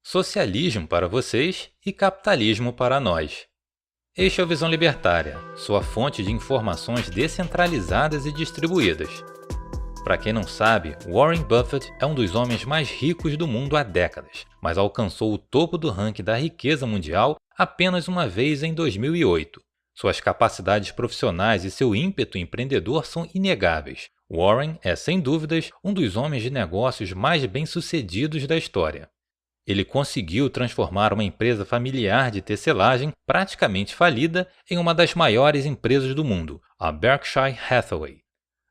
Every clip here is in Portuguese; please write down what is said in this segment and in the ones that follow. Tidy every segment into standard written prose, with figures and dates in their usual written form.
Socialismo para vocês e capitalismo para nós. Este é o Visão Libertária, sua fonte de informações descentralizadas e distribuídas. Para quem não sabe, Warren Buffett é um dos homens mais ricos do mundo há décadas, mas alcançou o topo do ranking da riqueza mundial apenas uma vez em 2008. Suas capacidades profissionais e seu ímpeto empreendedor são inegáveis. Warren é, sem dúvidas, um dos homens de negócios mais bem-sucedidos da história. Ele conseguiu transformar uma empresa familiar de tecelagem praticamente falida em uma das maiores empresas do mundo, a Berkshire Hathaway.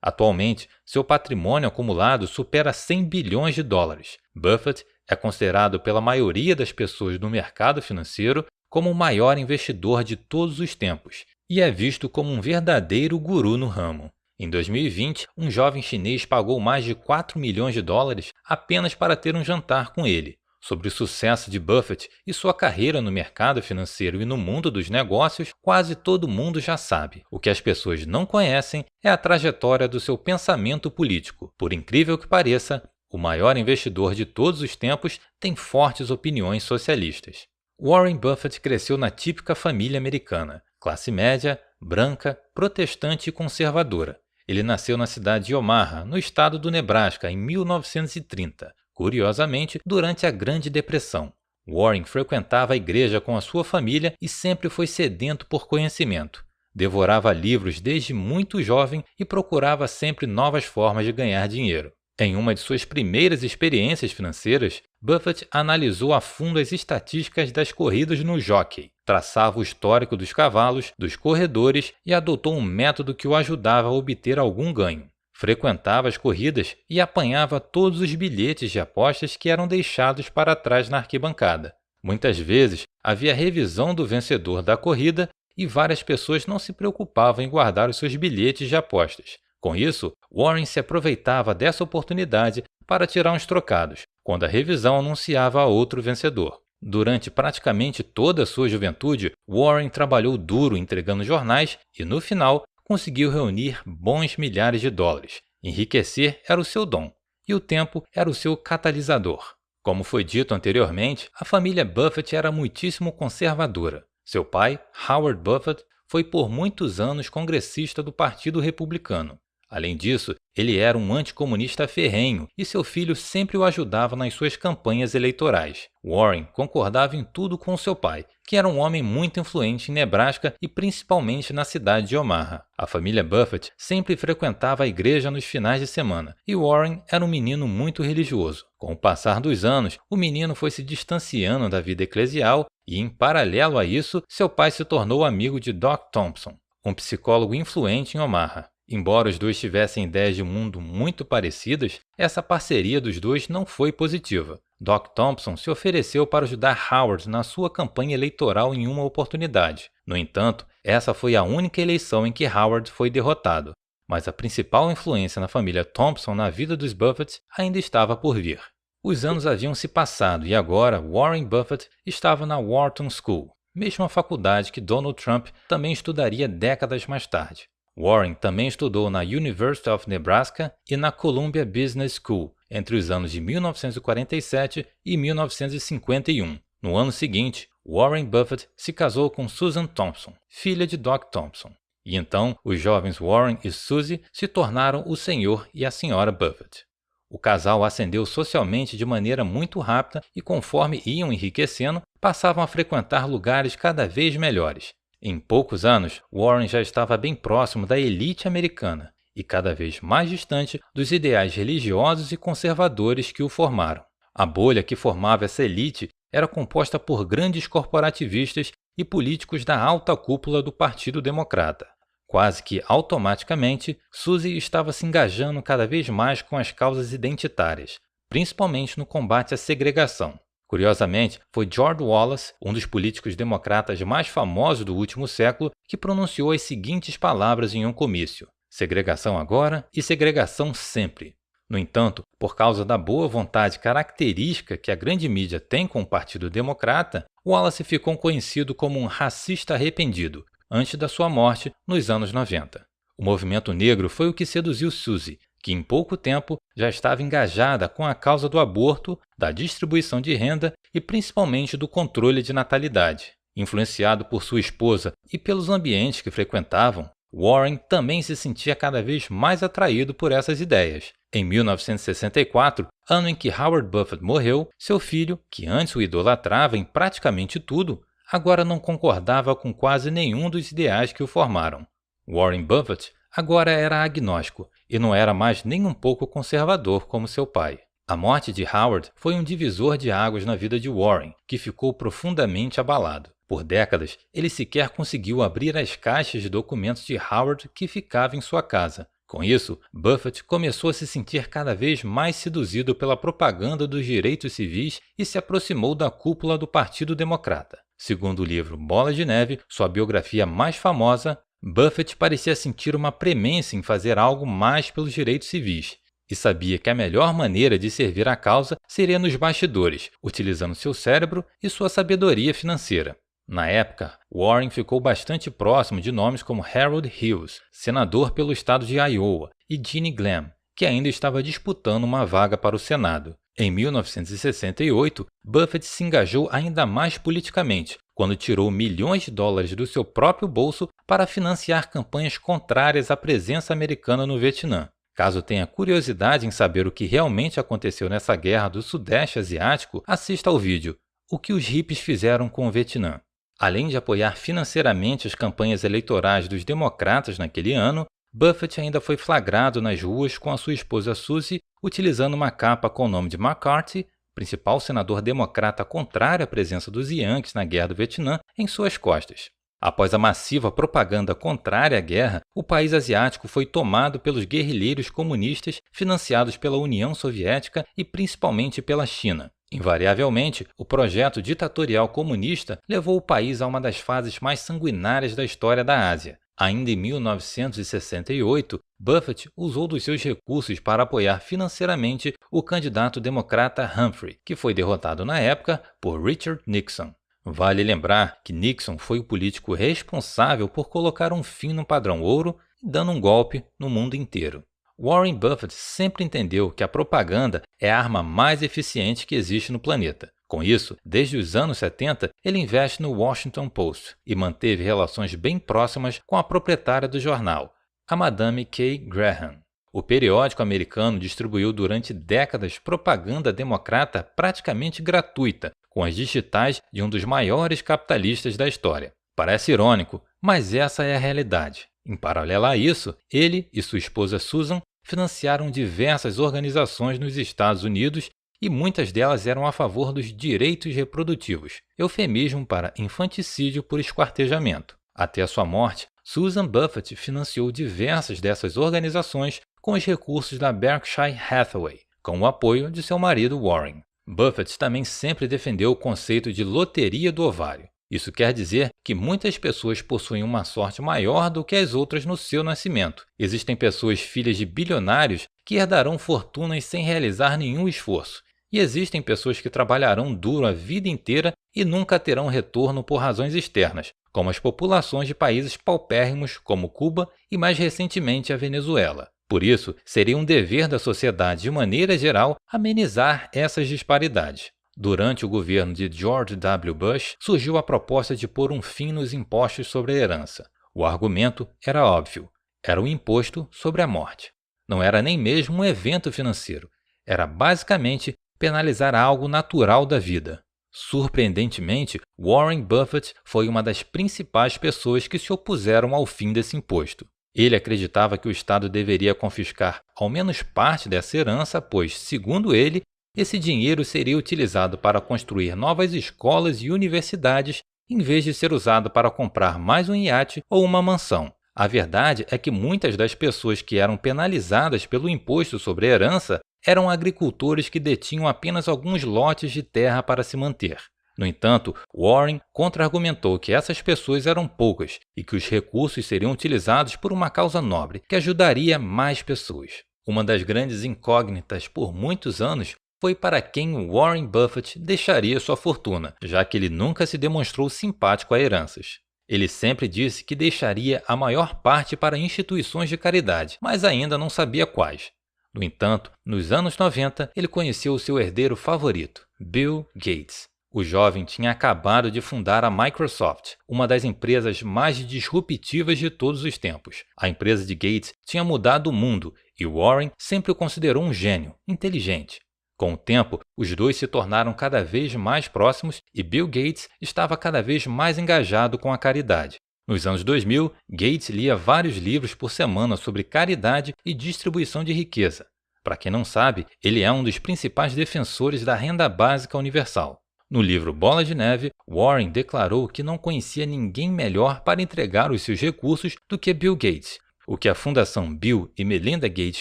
Atualmente, seu patrimônio acumulado supera 100 bilhões de dólares. Buffett é considerado pela maioria das pessoas do mercado financeiro como o maior investidor de todos os tempos e é visto como um verdadeiro guru no ramo. Em 2020, um jovem chinês pagou mais de 4 milhões de dólares apenas para ter um jantar com ele. Sobre o sucesso de Buffett e sua carreira no mercado financeiro e no mundo dos negócios, quase todo mundo já sabe. O que as pessoas não conhecem é a trajetória do seu pensamento político. Por incrível que pareça, o maior investidor de todos os tempos tem fortes opiniões socialistas. Warren Buffett cresceu na típica família americana, classe média, branca, protestante e conservadora. Ele nasceu na cidade de Omaha, no estado do Nebraska, em 1930. Curiosamente, durante a Grande Depressão. Warren frequentava a igreja com a sua família e sempre foi sedento por conhecimento. Devorava livros desde muito jovem e procurava sempre novas formas de ganhar dinheiro. Em uma de suas primeiras experiências financeiras, Buffett analisou a fundo as estatísticas das corridas no jockey, traçava o histórico dos cavalos, dos corredores e adotou um método que o ajudava a obter algum ganho. Frequentava as corridas e apanhava todos os bilhetes de apostas que eram deixados para trás na arquibancada. Muitas vezes havia revisão do vencedor da corrida e várias pessoas não se preocupavam em guardar os seus bilhetes de apostas. Com isso, Warren se aproveitava dessa oportunidade para tirar uns trocados, quando a revisão anunciava outro vencedor. Durante praticamente toda a sua juventude, Warren trabalhou duro entregando jornais e, no final, conseguiu reunir bons milhares de dólares. Enriquecer era o seu dom, e o tempo era o seu catalisador. Como foi dito anteriormente, a família Buffett era muitíssimo conservadora. Seu pai, Howard Buffett, foi por muitos anos congressista do Partido Republicano. Além disso, ele era um anticomunista ferrenho e seu filho sempre o ajudava nas suas campanhas eleitorais. Warren concordava em tudo com seu pai, que era um homem muito influente em Nebraska e principalmente na cidade de Omaha. A família Buffett sempre frequentava a igreja nos finais de semana e Warren era um menino muito religioso. Com o passar dos anos, o menino foi se distanciando da vida eclesial e, em paralelo a isso, seu pai se tornou amigo de Doc Thompson, um psicólogo influente em Omaha. Embora os dois tivessem ideias de mundo muito parecidas, essa parceria dos dois não foi positiva. Doc Thompson se ofereceu para ajudar Howard na sua campanha eleitoral em uma oportunidade. No entanto, essa foi a única eleição em que Howard foi derrotado. Mas a principal influência na família Thompson na vida dos Buffett ainda estava por vir. Os anos haviam se passado e agora Warren Buffett estava na Wharton School, mesma faculdade que Donald Trump também estudaria décadas mais tarde. Warren também estudou na University of Nebraska e na Columbia Business School entre os anos de 1947 e 1951. No ano seguinte, Warren Buffett se casou com Susan Thompson, filha de Doc Thompson. E então, os jovens Warren e Suzy se tornaram o Sr. e a Sra. Buffett. O casal ascendeu socialmente de maneira muito rápida e, conforme iam enriquecendo, passavam a frequentar lugares cada vez melhores. Em poucos anos, Warren já estava bem próximo da elite americana e cada vez mais distante dos ideais religiosos e conservadores que o formaram. A bolha que formava essa elite era composta por grandes corporativistas e políticos da alta cúpula do Partido Democrata. Quase que automaticamente, Suzy estava se engajando cada vez mais com as causas identitárias, principalmente no combate à segregação. Curiosamente, foi George Wallace, um dos políticos democratas mais famosos do último século, que pronunciou as seguintes palavras em um comício: segregação agora e segregação sempre. No entanto, por causa da boa vontade característica que a grande mídia tem com o Partido Democrata, Wallace ficou conhecido como um racista arrependido, antes da sua morte nos anos 90. O movimento negro foi o que seduziu Suzy, que em pouco tempo já estava engajada com a causa do aborto, da distribuição de renda e principalmente do controle de natalidade. Influenciado por sua esposa e pelos ambientes que frequentavam, Warren também se sentia cada vez mais atraído por essas ideias. Em 1964, ano em que Howard Buffett morreu, seu filho, que antes o idolatrava em praticamente tudo, agora não concordava com quase nenhum dos ideais que o formaram. Warren Buffett agora era agnóstico e não era mais nem um pouco conservador como seu pai. A morte de Howard foi um divisor de águas na vida de Warren, que ficou profundamente abalado. Por décadas, ele sequer conseguiu abrir as caixas de documentos de Howard que ficava em sua casa. Com isso, Buffett começou a se sentir cada vez mais seduzido pela propaganda dos direitos civis e se aproximou da cúpula do Partido Democrata. Segundo o livro Bola de Neve, sua biografia mais famosa, Buffett parecia sentir uma premência em fazer algo mais pelos direitos civis e sabia que a melhor maneira de servir à causa seria nos bastidores, utilizando seu cérebro e sua sabedoria financeira. Na época, Warren ficou bastante próximo de nomes como Harold Hughes, senador pelo estado de Iowa, e Ginny Gleim, que ainda estava disputando uma vaga para o Senado. Em 1968, Buffett se engajou ainda mais politicamente, quando tirou milhões de dólares do seu próprio bolso para financiar campanhas contrárias à presença americana no Vietnã. Caso tenha curiosidade em saber o que realmente aconteceu nessa guerra do Sudeste Asiático, assista ao vídeo O que os hippies fizeram com o Vietnã. Além de apoiar financeiramente as campanhas eleitorais dos democratas naquele ano, Buffett ainda foi flagrado nas ruas com a sua esposa Suzy utilizando uma capa com o nome de McCarthy, principal senador democrata contrário à presença dos Yankees na Guerra do Vietnã, em suas costas. Após a massiva propaganda contrária à guerra, o país asiático foi tomado pelos guerrilheiros comunistas financiados pela União Soviética e principalmente pela China. Invariavelmente, o projeto ditatorial comunista levou o país a uma das fases mais sanguinárias da história da Ásia. Ainda em 1968, Buffett usou dos seus recursos para apoiar financeiramente o candidato democrata Humphrey, que foi derrotado na época por Richard Nixon. Vale lembrar que Nixon foi o político responsável por colocar um fim no padrão ouro e dando um golpe no mundo inteiro. Warren Buffett sempre entendeu que a propaganda é a arma mais eficiente que existe no planeta. Com isso, desde os anos 70, ele investe no Washington Post e manteve relações bem próximas com a proprietária do jornal, a Madame Kay Graham. O periódico americano distribuiu durante décadas propaganda democrata praticamente gratuita, com as digitais de um dos maiores capitalistas da história. Parece irônico, mas essa é a realidade. Em paralelo a isso, ele e sua esposa Susan financiaram diversas organizações nos Estados Unidos e muitas delas eram a favor dos direitos reprodutivos, eufemismo para infanticídio por esquartejamento. Até a sua morte, Susan Buffett financiou diversas dessas organizações com os recursos da Berkshire Hathaway, com o apoio de seu marido Warren. Buffett também sempre defendeu o conceito de loteria do ovário. Isso quer dizer que muitas pessoas possuem uma sorte maior do que as outras no seu nascimento. Existem pessoas filhas de bilionários que herdarão fortunas sem realizar nenhum esforço. E existem pessoas que trabalharão duro a vida inteira e nunca terão retorno por razões externas, como as populações de países paupérrimos como Cuba e mais recentemente a Venezuela. Por isso, seria um dever da sociedade de maneira geral amenizar essas disparidades. Durante o governo de George W. Bush, surgiu a proposta de pôr um fim nos impostos sobre a herança. O argumento era óbvio, era o imposto sobre a morte. Não era nem mesmo um evento financeiro, era basicamente penalizar algo natural da vida. Surpreendentemente, Warren Buffett foi uma das principais pessoas que se opuseram ao fim desse imposto. Ele acreditava que o Estado deveria confiscar ao menos parte dessa herança, pois, segundo ele, esse dinheiro seria utilizado para construir novas escolas e universidades, em vez de ser usado para comprar mais um iate ou uma mansão. A verdade é que muitas das pessoas que eram penalizadas pelo imposto sobre a herança eram agricultores que detinham apenas alguns lotes de terra para se manter. No entanto, Warren contra-argumentou que essas pessoas eram poucas e que os recursos seriam utilizados por uma causa nobre que ajudaria mais pessoas. Uma das grandes incógnitas por muitos anos foi para quem Warren Buffett deixaria sua fortuna, já que ele nunca se demonstrou simpático a heranças. Ele sempre disse que deixaria a maior parte para instituições de caridade, mas ainda não sabia quais. No entanto, nos anos 90, ele conheceu o seu herdeiro favorito, Bill Gates. O jovem tinha acabado de fundar a Microsoft, uma das empresas mais disruptivas de todos os tempos. A empresa de Gates tinha mudado o mundo e Warren sempre o considerou um gênio, inteligente. Com o tempo, os dois se tornaram cada vez mais próximos e Bill Gates estava cada vez mais engajado com a caridade. Nos anos 2000, Gates lia vários livros por semana sobre caridade e distribuição de riqueza. Para quem não sabe, ele é um dos principais defensores da renda básica universal. No livro Bola de Neve, Warren declarou que não conhecia ninguém melhor para entregar os seus recursos do que Bill Gates. O que a Fundação Bill e Melinda Gates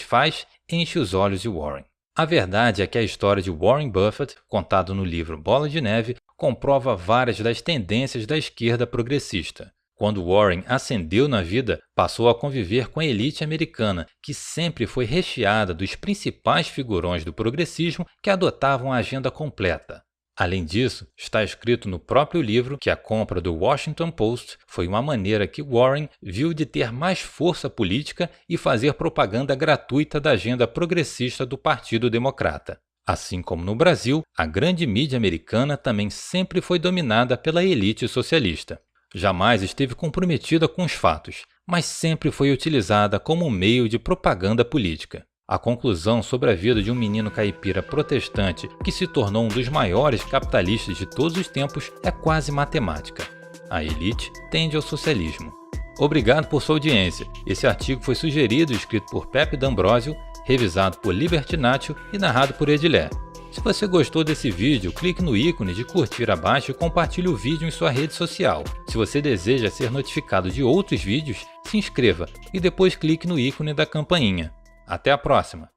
faz enche os olhos de Warren. A verdade é que a história de Warren Buffett, contada no livro Bola de Neve, comprova várias das tendências da esquerda progressista. Quando Warren ascendeu na vida, passou a conviver com a elite americana, que sempre foi recheada dos principais figurões do progressismo que adotavam a agenda completa. Além disso, está escrito no próprio livro que a compra do Washington Post foi uma maneira que Warren viu de ter mais força política e fazer propaganda gratuita da agenda progressista do Partido Democrata. Assim como no Brasil, a grande mídia americana também sempre foi dominada pela elite socialista. Jamais esteve comprometida com os fatos, mas sempre foi utilizada como meio de propaganda política. A conclusão sobre a vida de um menino caipira protestante que se tornou um dos maiores capitalistas de todos os tempos é quase matemática. A elite tende ao socialismo. Obrigado por sua audiência. Esse artigo foi sugerido e escrito por Pepe D'Ambrosio, revisado por Libertinatio e narrado por Edilé. Se você gostou desse vídeo, clique no ícone de curtir abaixo e compartilhe o vídeo em sua rede social. Se você deseja ser notificado de outros vídeos, se inscreva e depois clique no ícone da campainha. Até a próxima!